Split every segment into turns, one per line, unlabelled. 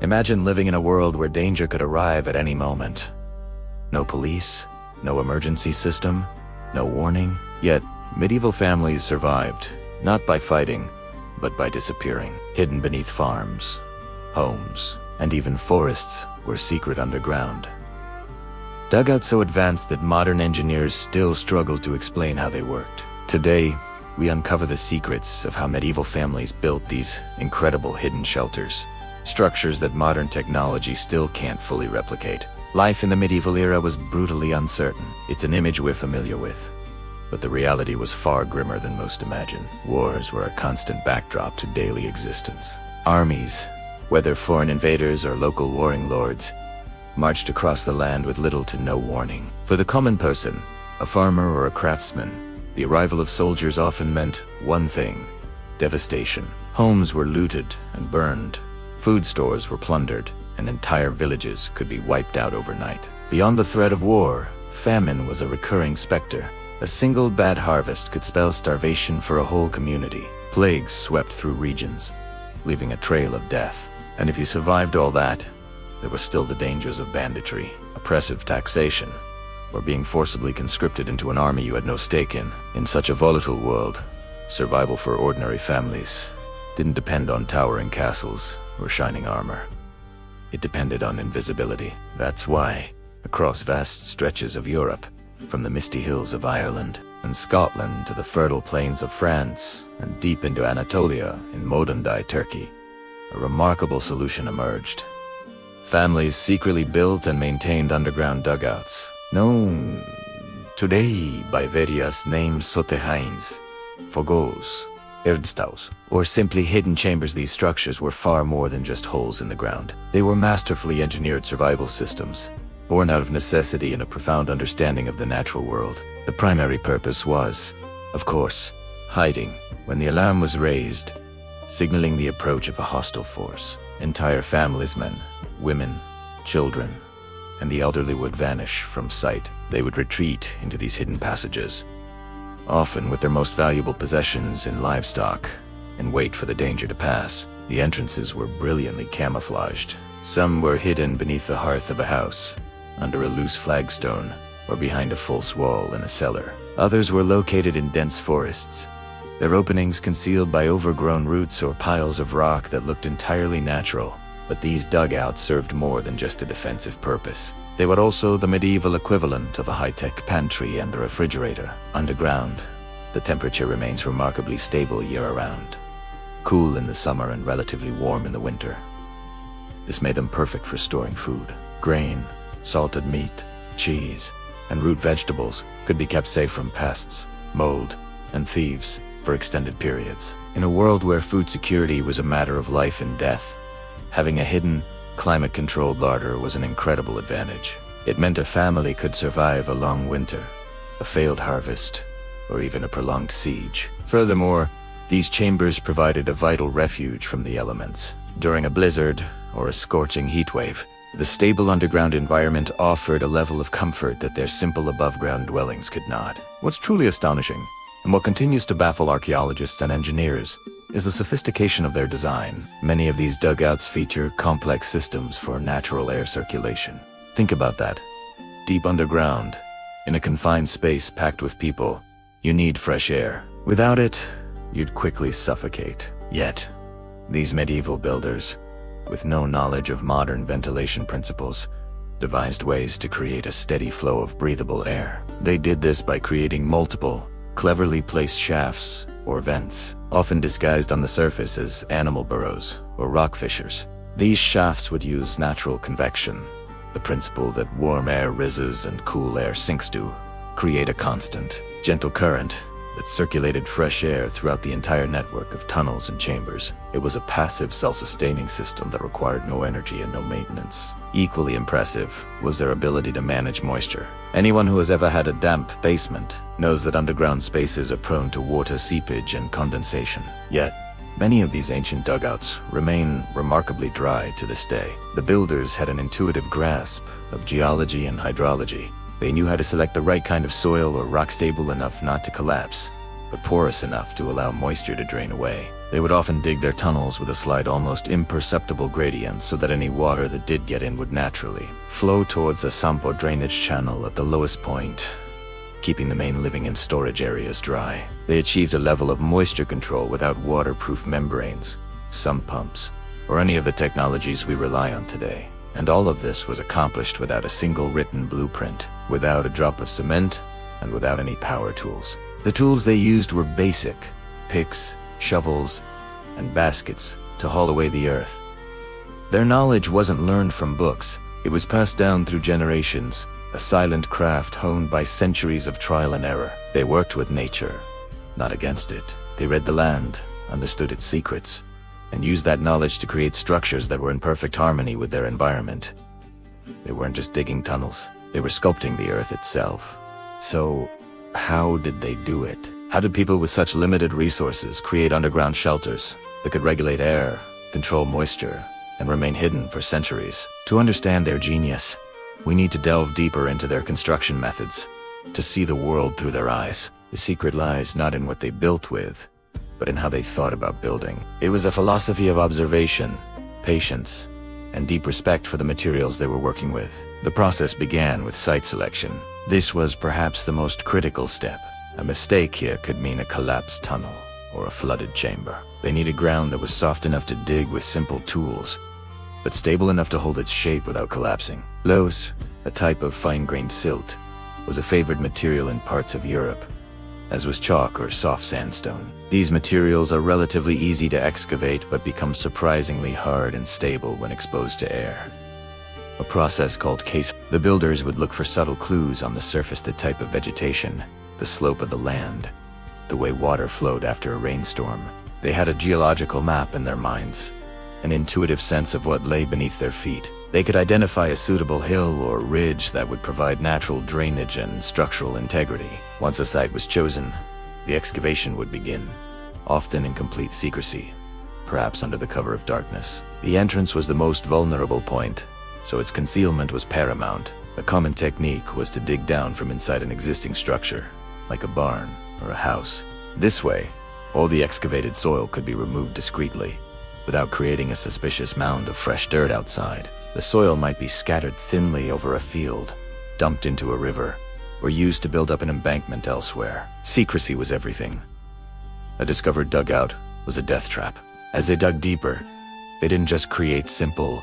Imagine living in a world where danger could arrive at any moment. No police, no emergency system, no warning. Yet, medieval families survived, not by fighting, but by disappearing. Hidden beneath farms, homes, and even forests were secret underground. Dugouts so advanced that modern engineers still struggle to explain how they worked. Today, we uncover the secrets of how medieval families built these incredible hidden shelters, structures that modern technology still can't fully replicate. Life in the medieval era was brutally uncertain. It's an image we're familiar with, but the reality was far grimmer than most imagine. Wars were a constant backdrop to daily existence. Armies, whether foreign invaders or local warring lords, marched across the land with little to no warning. For the common person, a farmer or a craftsman, the arrival of soldiers often meant one thing: devastation. Homes were looted and burned, food stores were plundered, and entire villages could be wiped out overnight. Beyond the threat of war, famine was a recurring specter. A single bad harvest could spell starvation for a whole community. Plagues swept through regions, leaving a trail of death. And if you survived all that, there were still the dangers of banditry, oppressive taxation, or being forcibly conscripted into an army you had no stake in. In such a volatile world, survival for ordinary families didn't depend on towering castles or shining armor. It depended on invisibility. That's why, across vast stretches of Europe, from the misty hills of Ireland and Scotland to the fertile plains of France and deep into Anatolia in modern-day Turkey, a remarkable solution emerged. Families secretly built and maintained underground dugouts, known today by various names: soterrains, fogos, erdstaus, or simply hidden chambers. These structures were far more than just holes in the ground. They were masterfully engineered survival systems, born out of necessity and a profound understanding of the natural world. The primary purpose was, of course, hiding. When the alarm was raised, signaling the approach of a hostile force, entire families, men, women, children, and the elderly would vanish from sight. They would retreat into these hidden passages, often with their most valuable possessions and livestock, and wait for the danger to pass. The entrances were brilliantly camouflaged. Some were hidden beneath the hearth of a house, under a loose flagstone, or behind a false wall in a cellar. Others were located in dense forests, their openings concealed by overgrown roots or piles of rock that looked entirely natural. But these dugouts served more than just a defensive purpose. They were also the medieval equivalent of a high-tech pantry and a refrigerator. Underground, the temperature remains remarkably stable year-round, cool in the summer and relatively warm in the winter. This made them perfect for storing food. Grain, salted meat, cheese, and root vegetables could be kept safe from pests, mold, and thieves for extended periods. In a world where food security was a matter of life and death, having a hidden, climate-controlled larder was an incredible advantage. It meant a family could survive a long winter, a failed harvest, or even a prolonged siege. Furthermore, these chambers provided a vital refuge from the elements. During a blizzard or a scorching heatwave, the stable underground environment offered a level of comfort that their simple above-ground dwellings could not. What's truly astonishing, and what continues to baffle archaeologists and engineers, is the sophistication of their design. Many of these dugouts feature complex systems for natural air circulation. Think about that. Deep underground, in a confined space packed with people, you need fresh air. Without it, you'd quickly suffocate. Yet, these medieval builders, with no knowledge of modern ventilation principles, devised ways to create a steady flow of breathable air. They did this by creating multiple, cleverly placed shafts or vents, often disguised on the surface as animal burrows or rock fissures. These shafts would use natural convection, the principle that warm air rises and cool air sinks to, create a constant, gentle current that circulated fresh air throughout the entire network of tunnels and chambers. It was a passive, self-sustaining system that required no energy and no maintenance. Equally impressive was their ability to manage moisture. Anyone who has ever had a damp basement knows that underground spaces are prone to water seepage and condensation. Yet, many of these ancient dugouts remain remarkably dry to this day. The builders had an intuitive grasp of geology and hydrology. They knew how to select the right kind of soil or rock stable enough not to collapse, but porous enough to allow moisture to drain away. They would often dig their tunnels with a slight, almost imperceptible gradient so that any water that did get in would naturally flow towards a sampo drainage channel at the lowest point, keeping the main living and storage areas dry. They achieved a level of moisture control without waterproof membranes, sump pumps, or any of the technologies we rely on today. And all of this was accomplished without a single written blueprint, without a drop of cement, and without any power tools. The tools they used were basic: picks, shovels, and baskets to haul away the earth. Their knowledge wasn't learned from books. It was passed down through generations, a silent craft honed by centuries of trial and error. They worked with nature, not against it. They read the land, understood its secrets, and used that knowledge to create structures that were in perfect harmony with their environment. They weren't just digging tunnels, they were sculpting the earth itself. So, how did they do it? How did people with such limited resources create underground shelters that could regulate air, control moisture, and remain hidden for centuries? To understand their genius, we need to delve deeper into their construction methods, to see the world through their eyes. The secret lies not in what they built with, but in how they thought about building. It was a philosophy of observation, patience, and deep respect for the materials they were working with. The process began with site selection. This was perhaps the most critical step. A mistake here could mean a collapsed tunnel or a flooded chamber. They needed ground that was soft enough to dig with simple tools, but stable enough to hold its shape without collapsing. Loess, a type of fine-grained silt, was a favored material in parts of Europe, as was chalk or soft sandstone. These materials are relatively easy to excavate but become surprisingly hard and stable when exposed to air. A process called case. The builders would look for subtle clues on the surface: the type of vegetation, the slope of the land, the way water flowed after a rainstorm. They had a geological map in their minds, an intuitive sense of what lay beneath their feet. They could identify a suitable hill or ridge that would provide natural drainage and structural integrity. Once a site was chosen, the excavation would begin, often in complete secrecy, perhaps under the cover of darkness. The entrance was the most vulnerable point, so its concealment was paramount. A common technique was to dig down from inside an existing structure, like a barn or a house. This way, all the excavated soil could be removed discreetly, without creating a suspicious mound of fresh dirt outside. The soil might be scattered thinly over a field, dumped into a river, or used to build up an embankment elsewhere. Secrecy was everything. A discovered dugout was a death trap. As they dug deeper, they didn't just create simple,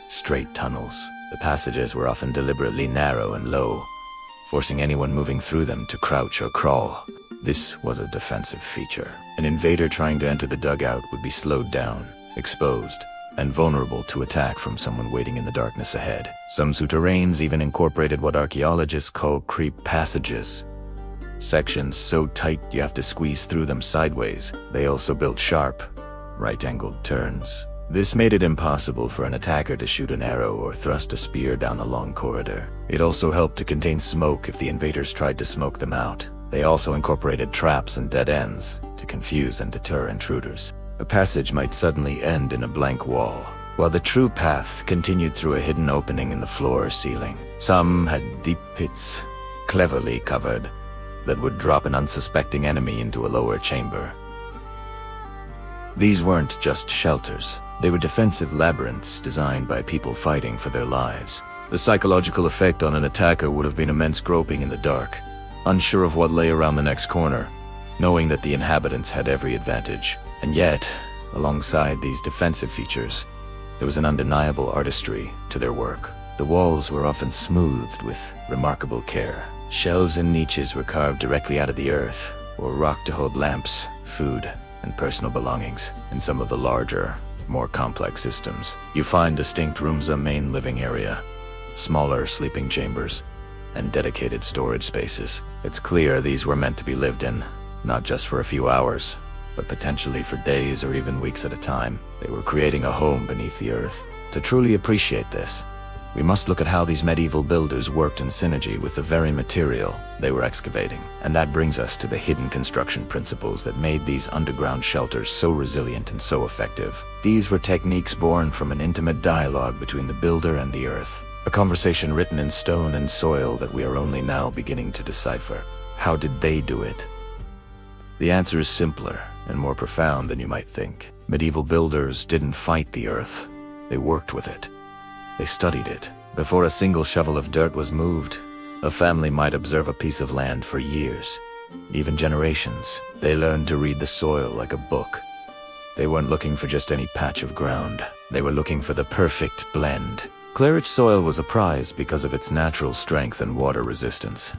straight tunnels. The passages were often deliberately narrow and low, forcing anyone moving through them to crouch or crawl. This was a defensive feature. An invader trying to enter the dugout would be slowed down, exposed, and vulnerable to attack from someone waiting in the darkness ahead. Some souterrains even incorporated what archaeologists call creep passages, sections so tight you have to squeeze through them sideways. They also built sharp, right-angled turns. This made it impossible for an attacker to shoot an arrow or thrust a spear down a long corridor. It also helped to contain smoke if the invaders tried to smoke them out. They also incorporated traps and dead ends to confuse and deter intruders. A passage might suddenly end in a blank wall, while the true path continued through a hidden opening in the floor or ceiling. Some had deep pits, cleverly covered, that would drop an unsuspecting enemy into a lower chamber. These weren't just shelters. They were defensive labyrinths designed by people fighting for their lives. The psychological effect on an attacker would have been immense: groping in the dark, unsure of what lay around the next corner, knowing that the inhabitants had every advantage. And yet, alongside these defensive features, there was an undeniable artistry to their work. The walls were often smoothed with remarkable care. Shelves and niches were carved directly out of the earth, or rock to hold lamps, food, and personal belongings. In some of the larger, more complex systems, you find distinct rooms, a main living area, smaller sleeping chambers, and dedicated storage spaces. It's clear these were meant to be lived in, not just for a few hours, but potentially for days or even weeks at a time. They were creating a home beneath the earth. To truly appreciate this, we must look at how these medieval builders worked in synergy with the very material they were excavating. And that brings us to the hidden construction principles that made these underground shelters so resilient and so effective. These were techniques born from an intimate dialogue between the builder and the earth, a conversation written in stone and soil that we are only now beginning to decipher. How did they do it? The answer is simpler and more profound than you might think. Medieval builders didn't fight the earth. They worked with it. They studied it. Before a single shovel of dirt was moved, a family might observe a piece of land for years, even generations. They learned to read the soil like a book. They weren't looking for just any patch of ground. They were looking for the perfect blend. Clay-rich soil was a prize because of its natural strength and water resistance.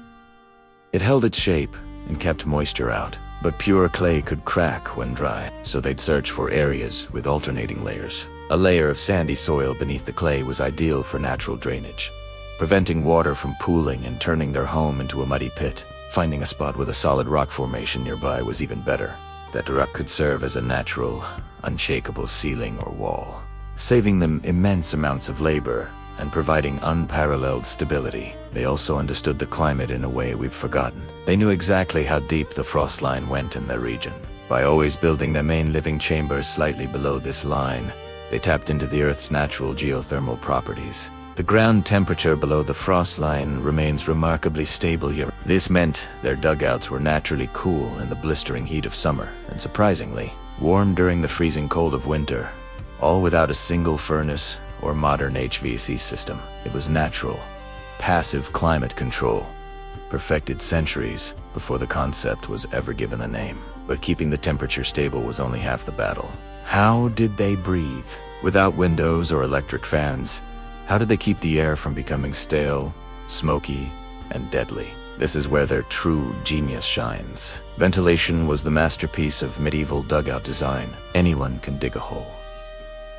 It held its shape and kept moisture out, but pure clay could crack when dry, so they'd search for areas with alternating layers. A layer of sandy soil beneath the clay was ideal for natural drainage, preventing water from pooling and turning their home into a muddy pit. Finding a spot with a solid rock formation nearby was even better. That rock could serve as a natural, unshakable ceiling or wall, saving them immense amounts of labor and providing unparalleled stability. They also understood the climate in a way we've forgotten. They knew exactly how deep the frost line went in their region. By always building their main living chambers slightly below this line, they tapped into the Earth's natural geothermal properties. The ground temperature below the frost line remains remarkably stable here. This meant their dugouts were naturally cool in the blistering heat of summer, and surprisingly, warm during the freezing cold of winter, all without a single furnace or modern HVAC system. It was natural, passive climate control, perfected centuries before the concept was ever given a name. But keeping the temperature stable was only half the battle. How did they breathe? Without windows or electric fans, how did they keep the air from becoming stale, smoky, and deadly? This is where their true genius shines. Ventilation was the masterpiece of medieval dugout design. Anyone can dig a hole,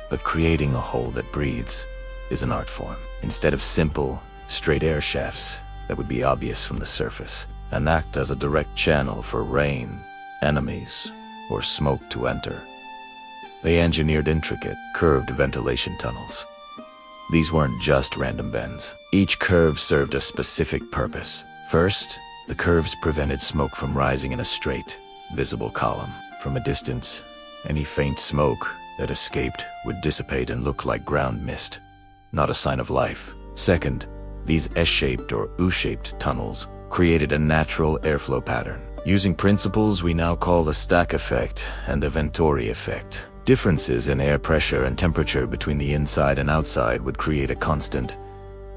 but creating a hole that breathes is an art form. Instead of simple, straight air shafts that would be obvious from the surface and act as a direct channel for rain, enemies, or smoke to enter, they engineered intricate, curved ventilation tunnels. These weren't just random bends. Each curve served a specific purpose. First, the curves prevented smoke from rising in a straight, visible column. From a distance, any faint smoke that escaped would dissipate and look like ground mist, not a sign of life. Second, these S-shaped or U-shaped tunnels created a natural airflow pattern, using principles we now call the stack effect and the Venturi effect. Differences in air pressure and temperature between the inside and outside would create a constant,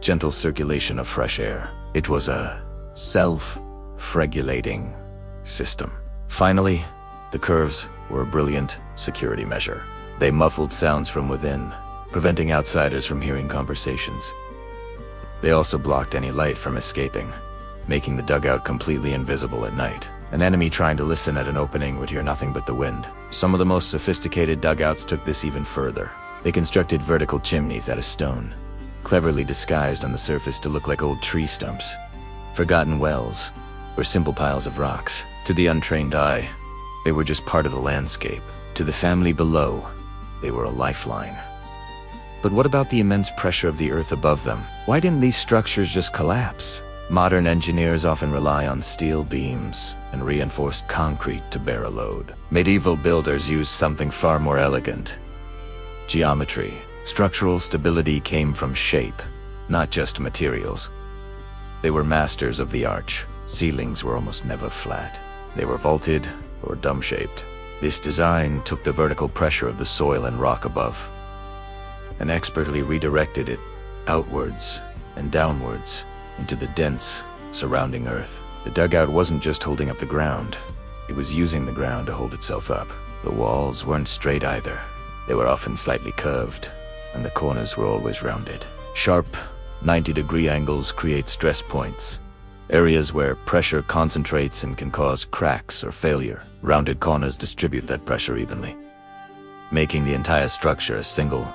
gentle circulation of fresh air. It was a self-regulating system. Finally, the curves were a brilliant security measure. They muffled sounds from within, preventing outsiders from hearing conversations. They also blocked any light from escaping, making the dugout completely invisible at night. An enemy trying to listen at an opening would hear nothing but the wind. Some of the most sophisticated dugouts took this even further. They constructed vertical chimneys out of stone, cleverly disguised on the surface to look like old tree stumps, forgotten wells, or simple piles of rocks. To the untrained eye, they were just part of the landscape. To the family below, they were a lifeline. But what about the immense pressure of the earth above them? Why didn't these structures just collapse? Modern engineers often rely on steel beams and reinforced concrete to bear a load. Medieval builders used something far more elegant: geometry. Structural stability came from shape, not just materials. They were masters of the arch. Ceilings were almost never flat. They were vaulted or dome-shaped. This design took the vertical pressure of the soil and rock above and expertly redirected it outwards and downwards into the dense, surrounding earth. The dugout wasn't just holding up the ground, it was using the ground to hold itself up. The walls weren't straight either. They were often slightly curved, and the corners were always rounded. Sharp, 90-degree angles create stress points, areas where pressure concentrates and can cause cracks or failure. Rounded corners distribute that pressure evenly, making the entire structure a single,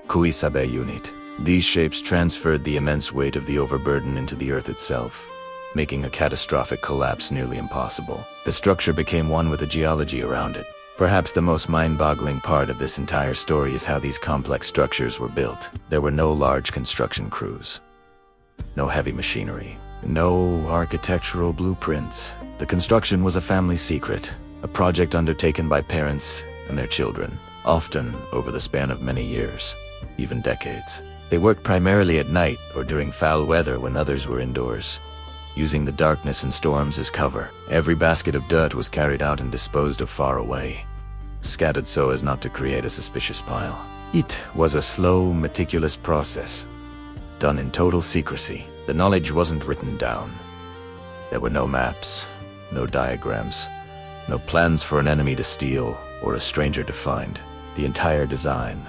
cohesive unit. These shapes transferred the immense weight of the overburden into the earth itself, making a catastrophic collapse nearly impossible. The structure became one with the geology around it. Perhaps the most mind-boggling part of this entire story is how these complex structures were built. There were no large construction crews, no heavy machinery, no architectural blueprints. The construction was a family secret, a project undertaken by parents and their children, often over the span of many years, even decades. They worked primarily at night or during foul weather when others were indoors, using the darkness and storms as cover. Every basket of dirt was carried out and disposed of far away, scattered so as not to create a suspicious pile. It was a slow, meticulous process, done in total secrecy. The knowledge wasn't written down. There were no maps, no diagrams, no plans for an enemy to steal or a stranger to find. The entire design,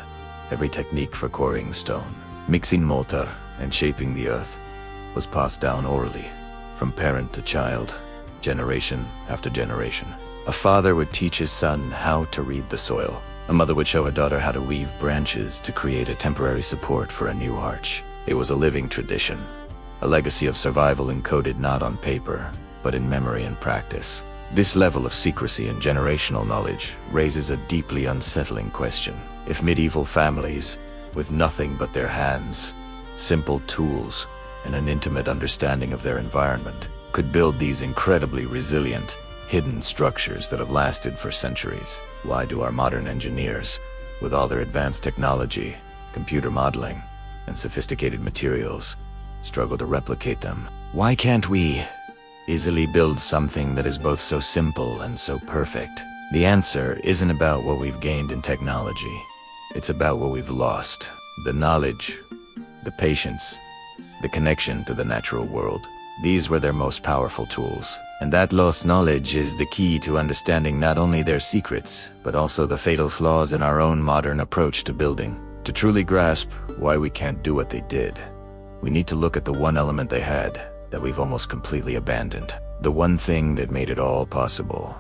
every technique for quarrying stone, mixing mortar, and shaping the earth was passed down orally, from parent to child, generation after generation. A father would teach his son how to read the soil. A mother would show her daughter how to weave branches to create a temporary support for a new arch. It was a living tradition, a legacy of survival encoded not on paper, but in memory and practice. This level of secrecy and generational knowledge raises a deeply unsettling question. If medieval families, with nothing but their hands, simple tools, and an intimate understanding of their environment, could build these incredibly resilient, hidden structures that have lasted for centuries, why do our modern engineers, with all their advanced technology, computer modeling, and sophisticated materials, struggle to replicate them? Why can't we easily build something that is both so simple and so perfect? The answer isn't about what we've gained in technology. It's about what we've lost. The knowledge, the patience, the connection to the natural world. These were their most powerful tools. And that lost knowledge is the key to understanding not only their secrets, but also the fatal flaws in our own modern approach to building. To truly grasp why we can't do what they did, we need to look at the one element they had that we've almost completely abandoned. The one thing that made it all possible: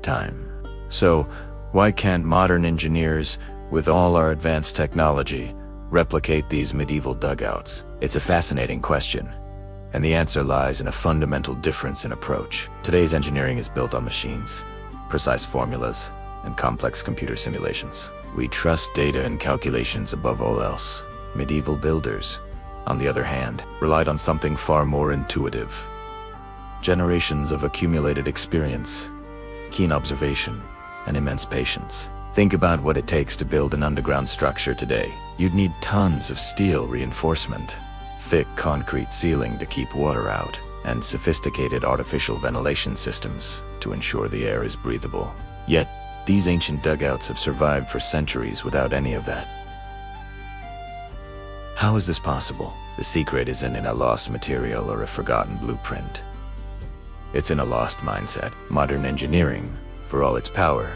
time. So, why can't modern engineers, with all our advanced technology, replicate these medieval dugouts? It's a fascinating question, and the answer lies in a fundamental difference in approach. Today's engineering is built on machines, precise formulas, and complex computer simulations. We trust data and calculations above all else. Medieval builders, on the other hand, relied on something far more intuitive. Generations of accumulated experience, keen observation, and immense patience. Think about what it takes to build an underground structure today. You'd need tons of steel reinforcement, thick concrete ceiling to keep water out, and sophisticated artificial ventilation systems to ensure the air is breathable. Yet, these ancient dugouts have survived for centuries without any of that. How is this possible? The secret isn't in a lost material or a forgotten blueprint. It's in a lost mindset. Modern engineering, for all its power,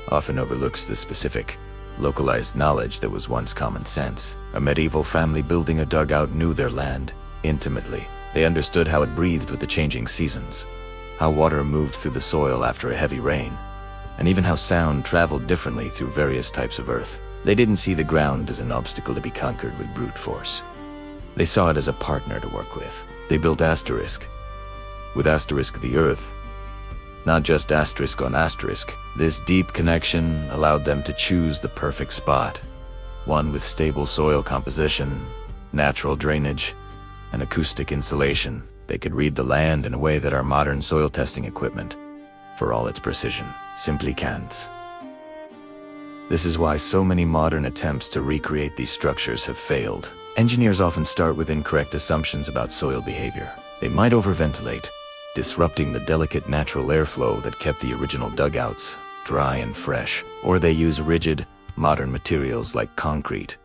often overlooks the specific, localized knowledge that was once common sense. A medieval family building a dugout knew their land intimately. They understood how it breathed with the changing seasons, how water moved through the soil after a heavy rain, and even how sound traveled differently through various types of earth. They didn't see the ground as an obstacle to be conquered with brute force. They saw it as a partner to work with. They built asterisk, with asterisk the earth, not just asterisk on asterisk. This deep connection allowed them to choose the perfect spot, one with stable soil composition, natural drainage, and acoustic insulation. They could read the land in a way that our modern soil testing equipment, for all its precision, simply can't. This is why so many modern attempts to recreate these structures have failed. Engineers often start with incorrect assumptions about soil behavior. They might overventilate, disrupting the delicate natural airflow that kept the original dugouts dry and fresh. Or they use rigid, modern materials like concrete,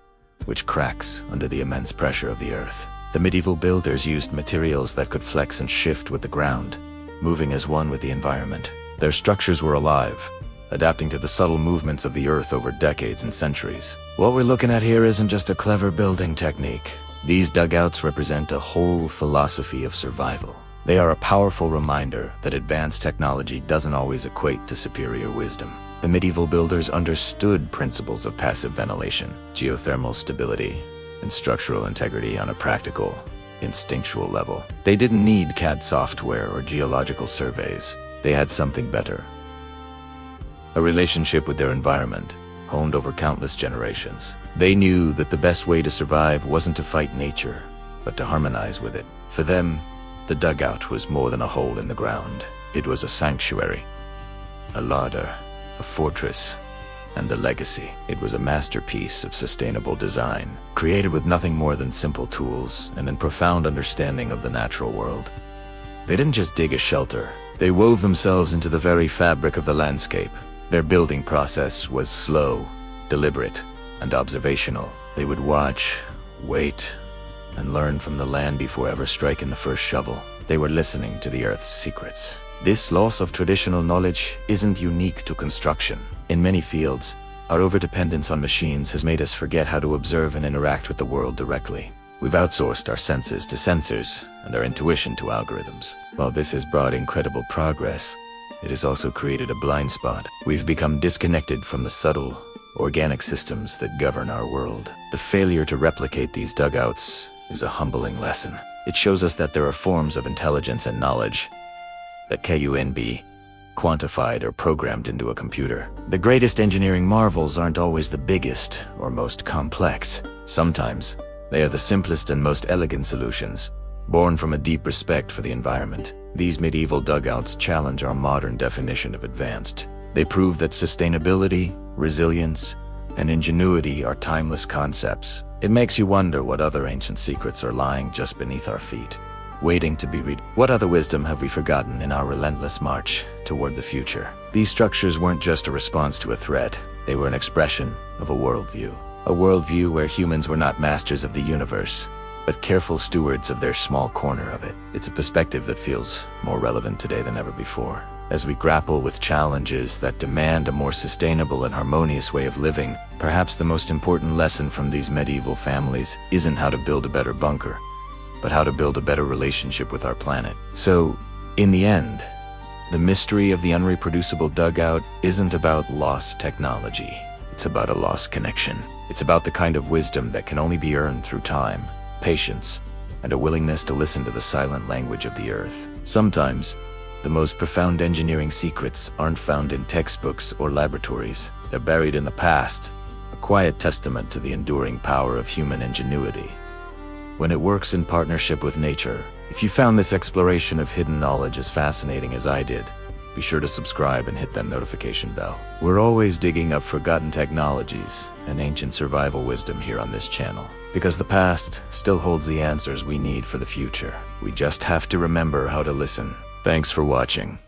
which cracks under the immense pressure of the earth. The medieval builders used materials that could flex and shift with the ground, moving as one with the environment. Their structures were alive, adapting to the subtle movements of the earth over decades and centuries. What we're looking at here isn't just a clever building technique. These dugouts represent a whole philosophy of survival. They are a powerful reminder that advanced technology doesn't always equate to superior wisdom. The medieval builders understood principles of passive ventilation, geothermal stability, and structural integrity on a practical, instinctual level. They didn't need CAD software or geological surveys. They had something better: a relationship with their environment, honed over countless generations. They knew that the best way to survive wasn't to fight nature, but to harmonize with it. For them, the dugout was more than a hole in the ground. It was a sanctuary, a larder, a fortress, and a legacy. It was a masterpiece of sustainable design, created with nothing more than simple tools and in profound understanding of the natural world. They didn't just dig a shelter. They wove themselves into the very fabric of the landscape. Their building process was slow, deliberate, and observational. They would watch, wait, and learn from the land before ever striking the first shovel. They were listening to the Earth's secrets. This loss of traditional knowledge isn't unique to construction. In many fields, our overdependence on machines has made us forget how to observe and interact with the world directly. We've outsourced our senses to sensors and our intuition to algorithms. While this has brought incredible progress, it has also created a blind spot. We've become disconnected from the subtle, organic systems that govern our world. The failure to replicate these dugouts is a humbling lesson. It shows us that there are forms of intelligence and knowledge that can't be quantified or programmed into a computer. The greatest engineering marvels aren't always the biggest or most complex. Sometimes, they are the simplest and most elegant solutions, born from a deep respect for the environment. These medieval dugouts challenge our modern definition of advanced. They prove that sustainability, resilience, and ingenuity are timeless concepts. It makes you wonder what other ancient secrets are lying just beneath our feet, waiting to be read. What other wisdom have we forgotten in our relentless march toward the future? These structures weren't just a response to a threat. They were an expression of a worldview. A worldview where humans were not masters of the universe, but careful stewards of their small corner of it. It's a perspective that feels more relevant today than ever before. As we grapple with challenges that demand a more sustainable and harmonious way of living, perhaps the most important lesson from these medieval families isn't how to build a better bunker, but how to build a better relationship with our planet. So, in the end, the mystery of the unreproducible dugout isn't about lost technology. It's about a lost connection. It's about the kind of wisdom that can only be earned through time, patience, and a willingness to listen to the silent language of the earth. Sometimes, the most profound engineering secrets aren't found in textbooks or laboratories. They're buried in the past, a quiet testament to the enduring power of human ingenuity when it works in partnership with nature. If you found this exploration of hidden knowledge as fascinating as I did, be sure to subscribe and hit that notification bell. We're always digging up forgotten technologies and ancient survival wisdom here on this channel, because the past still holds the answers we need for the future. We just have to remember how to listen. Thanks for watching.